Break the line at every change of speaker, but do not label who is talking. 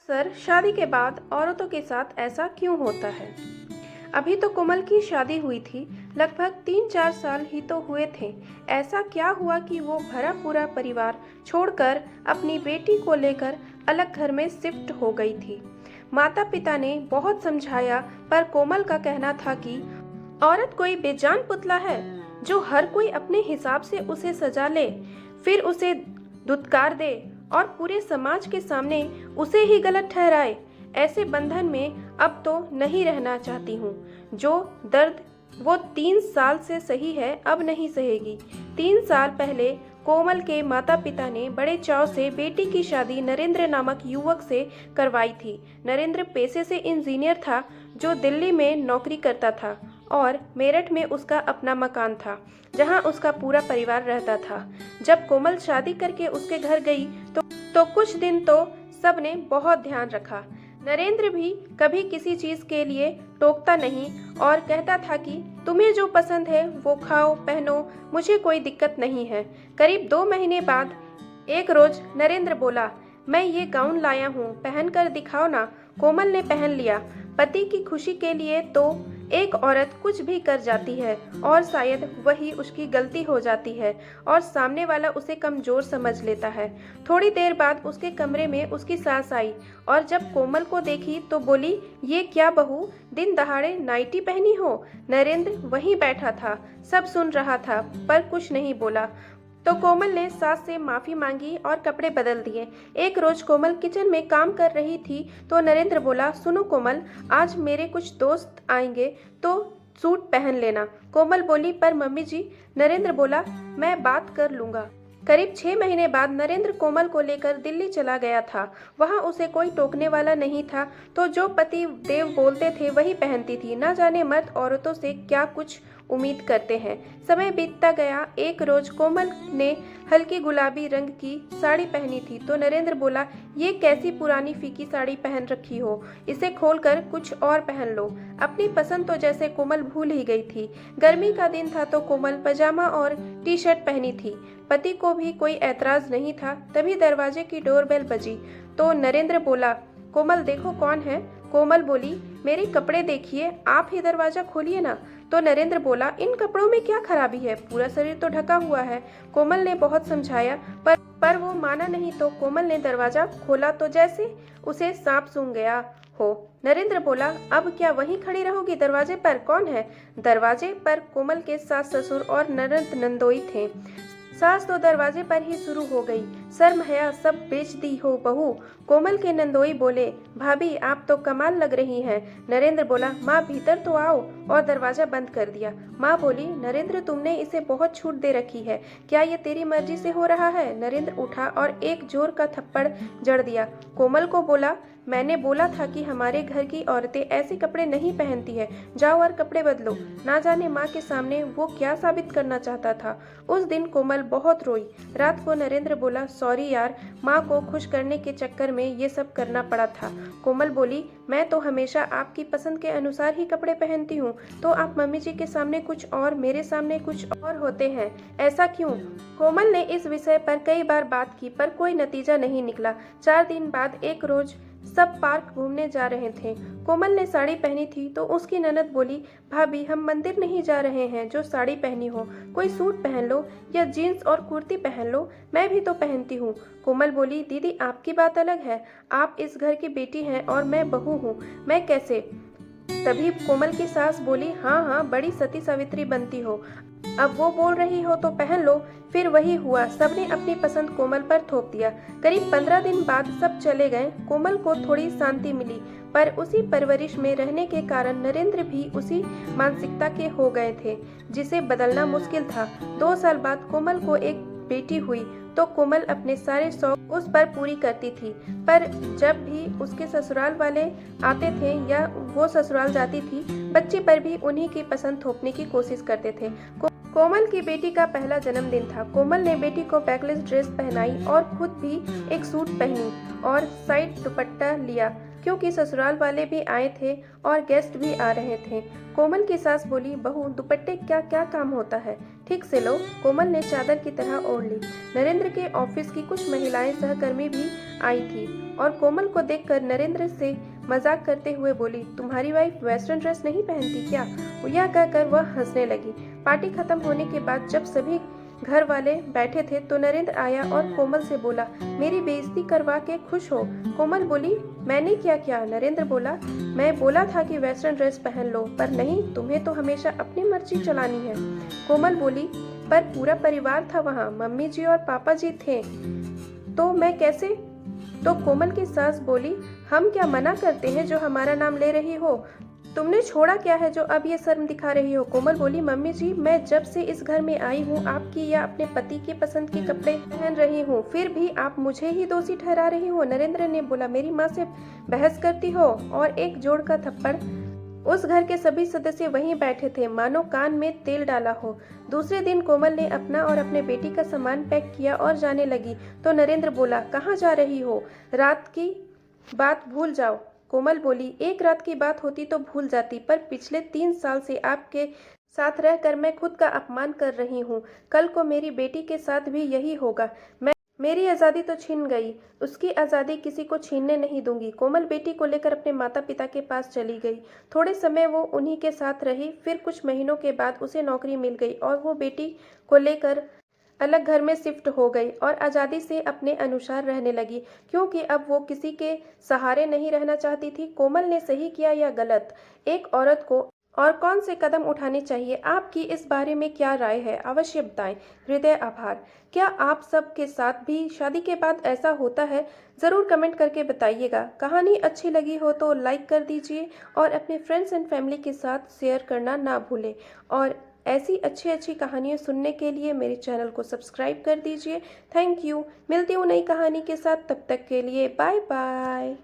Sir, शादी के बाद औरतों के साथ ऐसा क्यों होता है? अभी तो कोमल की शादी हुई थी, लगभग 3-4 साल ही तो हुए थे। ऐसा क्या हुआ कि वो भरा पूरा परिवार छोड़कर अपनी बेटी को लेकर अलग घर में शिफ्ट हो गई थी? माता-पिता ने बहुत समझाया, पर कोमल का कहना था कि औरत कोई बेजान पुतला है, जो हर कोई अपने हिसाब से उसे सजा ले, फिर उसे धुतकार दे और पूरे समाज के सामने उसे ही गलत ठहराए। ऐसे बंधन में अब तो नहीं रहना चाहती हूँ। जो दर्द वो 3 साल से सही है, अब नहीं सहेगी। 3 साल पहले कोमल के माता पिता ने बड़े चाव से बेटी की शादी नरेंद्र नामक युवक से करवाई थी। नरेंद्र पेशे से इंजीनियर था, जो दिल्ली में नौकरी करता था और मेरठ में उसका अपना मकान था, जहां उसका पूरा परिवार रहता था। जब कोमल शादी करके उसके घर गई तो कुछ दिन तो सबने बहुत ध्यान रखा। नरेंद्र भी कभी किसी चीज के लिए टोकता नहीं और कहता था कि तुम्हें जो पसंद है वो खाओ पहनो, मुझे कोई दिक्कत नहीं है। करीब 2 महीने बाद एक रोज नरेंद्र बोला, मैं ये गाउन लाया हूँ, पहन कर दिखाओ ना। कोमल ने पहन लिया। पति की खुशी के लिए तो एक औरत कुछ भी कर जाती है, और शायद वही उसकी गलती हो जाती है और सामने वाला उसे कमजोर समझ लेता है। थोड़ी देर बाद उसके कमरे में उसकी सास आई और जब कोमल को देखी तो बोली, ये क्या बहू, दिन दहाड़े नाइटी पहनी हो? नरेंद्र वहीं बैठा था, सब सुन रहा था, पर कुछ नहीं बोला। तो कोमल ने सास से माफी मांगी और कपड़े बदल दिए। एक रोज कोमल किचन में काम कर रही थी तो नरेंद्र बोला, सुनो कोमल, आज मेरे कुछ दोस्त आएंगे तो सूट पहन लेना। कोमल बोली, पर मम्मी जी। नरेंद्र बोला, मैं बात कर लूंगा। करीब 6 महीने बाद नरेंद्र कोमल को लेकर दिल्ली चला गया था। वहां उसे कोई टोकने वाला नहीं था, तो जो पति देव बोलते थे वही पहनती थी। ना जाने मर्द औरतों से क्या कुछ उम्मीद करते हैं। समय बीतता गया। एक रोज कोमल ने हल्की गुलाबी रंग की साड़ी पहनी थी तो नरेंद्र बोला, ये कैसी पुरानी फीकी साड़ी पहन रखी हो, इसे खोलकर कुछ और पहन लो। अपनी पसंद तो जैसे कोमल भूल ही गई थी। गर्मी का दिन था तो कोमल पजामा और टी शर्ट पहनी थी। पति को भी कोई ऐतराज नहीं था। तभी दरवाजे की डोरबेल बजी तो नरेंद्र बोला, कोमल देखो कौन है। कोमल बोली, मेरे कपड़े देखिए, आप ही दरवाजा खोलिए ना। तो नरेंद्र बोला, इन कपड़ों में क्या खराबी है, पूरा शरीर तो ढका हुआ है। कोमल ने बहुत समझाया पर वो माना नहीं। तो कोमल ने दरवाजा खोला तो जैसे उसे सांप सूंघ गया हो। नरेंद्र बोला, अब क्या वहीं खड़ी रहोगी? दरवाजे पर कौन है? दरवाजे पर कोमल के सास ससुर और ननद नंदोई थे। सास तो दरवाजे पर ही शुरू हो गई, शर्म हया सब बेच दी हो बहू। कोमल के नंदोई बोले, भाभी आप तो कमाल लग रही हैं। नरेंद्र बोला, माँ भीतर तो आओ, और दरवाजा बंद कर दिया। माँ बोली, नरेंद्र तुमने इसे बहुत छूट दे रखी है, क्या ये तेरी मर्जी से हो रहा है? नरेंद्र उठा और एक जोर का थप्पड़ जड़ दिया। कोमल को बोला, मैंने बोला था कि हमारे घर की औरतें ऐसे कपड़े नहीं पहनती है, जाओ और कपड़े बदलो। ना जाने माँ के सामने वो क्या साबित करना चाहता था। उस दिन कोमल बहुत रोई। रात को नरेंद्र बोला, सॉरी यार, माँ को खुश करने के चक्कर में ये सब करना पड़ा था। कोमल बोली, मैं तो हमेशा आपकी पसंद के अनुसार ही कपड़े पहनती हूँ, तो आप मम्मी जी के सामने कुछ और, मेरे सामने कुछ और होते हैं, ऐसा क्यों? कोमल ने इस विषय पर कई बार बात की पर कोई नतीजा नहीं निकला। 4 दिन बाद एक रोज सब पार्क घूमने जा रहे थे। कोमल ने साड़ी पहनी थी तो उसकी ननद बोली, भाभी हम मंदिर नहीं जा रहे हैं जो साड़ी पहनी हो, कोई सूट पहन लो या जीन्स और कुर्ती पहन लो, मैं भी तो पहनती हूँ। कोमल बोली, दीदी आपकी बात अलग है, आप इस घर की बेटी हैं और मैं बहू हूँ, मैं कैसे? तभी कोमल की सास बोली, हाँ हाँ, बड़ी सती सावित्री बनती हो, अब वो बोल रही हो तो पहन लो। फिर वही हुआ, सबने अपनी पसंद कोमल पर थोप दिया। करीब 15 दिन बाद सब चले गए। कोमल को थोड़ी शांति मिली, पर उसी परवरिश में रहने के कारण नरेंद्र भी उसी मानसिकता के हो गए थे, जिसे बदलना मुश्किल था। 2 साल बाद कोमल को एक बेटी हुई तो कोमल अपने सारे शौक उस पर पूरी करती थी, पर जब भी उसके ससुराल वाले आते थे या वो ससुराल जाती थी, बच्चे पर भी उन्हीं की पसंद थोपने की कोशिश करते थे। कोमल की बेटी का पहला जन्मदिन था। कोमल ने बेटी को बैकलेस ड्रेस पहनाई और खुद भी एक सूट पहनी और साइड दुपट्टा लिया। क्योंकि ससुराल वाले भी आए थे और गेस्ट भी आ रहे थे। कोमल की सास बोली, बहू दुपट्टे क्या क्या काम होता है, ठीक से लो। कोमल ने चादर की तरह ओढ़ ली। नरेंद्र के ऑफिस की कुछ महिलाएं सहकर्मी भी आई थी और कोमल को देखकर नरेंद्र से मजाक करते हुए बोली, तुम्हारी वाइफ वेस्टर्न ड्रेस नहीं पहनती क्या? यह कहकर वह हंसने लगी। पार्टी खत्म होने के बाद जब सभी घर वाले बैठे थे तो नरेंद्र आया और कोमल से बोला, मेरी बेइज्जती करवा के खुश हो? कोमल बोली, मैंने क्या किया? नरेंद्र बोला, मैं बोला था कि वेस्टर्न ड्रेस पहन लो, पर नहीं, तुम्हें तो हमेशा अपनी मर्जी चलानी है। कोमल बोली, पर पूरा परिवार था वहाँ, मम्मी जी और पापा जी थे, तो मैं कैसे? तो कोमल की सास बोली, हम क्या मना करते हैं जो हमारा नाम ले रही हो? तुमने छोड़ा क्या है जो अब ये शर्म दिखा रही हो? कोमल बोली, मम्मी जी, मैं जब से इस घर में आई हूँ आपकी या अपने पति के पसंद के कपड़े पहन रही हूँ, फिर भी आप मुझे ही दोषी ठहरा रही हो। नरेंद्र ने बोला, मेरी माँ से बहस करती हो? और एक जोड़ का थप्पड़। उस घर के सभी सदस्य वहीं बैठे थे, मानो कान में तेल डाला हो। दूसरे दिन कोमल ने अपना और अपने बेटी का सामान पैक किया और जाने लगी तो नरेंद्र बोला, कहाँ जा रही हो? रात की बात भूल जाओ। कोमल बोली, एक रात की बात होती तो भूल जाती, पर पिछले 3 साल से आपके साथ रहकर मैं खुद का अपमान कर रही हूँ। कल को मेरी बेटी के साथ भी यही होगा। मेरी आज़ादी तो छीन गई, उसकी आज़ादी किसी को छीनने नहीं दूंगी। कोमल बेटी को लेकर अपने माता पिता के पास चली गई। थोड़े समय वो उन्हीं के साथ रही, फिर कुछ महीनों के बाद उसे नौकरी मिल गई और वो बेटी को लेकर अलग घर में शिफ्ट हो गई और आज़ादी से अपने अनुसार रहने लगी, क्योंकि अब वो किसी के सहारे नहीं रहना चाहती थी। कोमल ने सही किया या गलत, एक औरत को और कौन से कदम उठाने चाहिए, आपकी इस बारे में क्या राय है? अवश्य बताएं। हृदय आभार। क्या आप सब के साथ भी शादी के बाद ऐसा होता है? ज़रूर कमेंट करके बताइएगा। कहानी अच्छी लगी हो तो लाइक कर दीजिए और अपने फ्रेंड्स एंड फैमिली के साथ शेयर करना ना भूलें। और ऐसी अच्छी अच्छी कहानियाँ सुनने के लिए मेरे चैनल को सब्सक्राइब कर दीजिए। Thank you. मिलती हूँ नई कहानी के साथ, तब तक के लिए बाय बाय।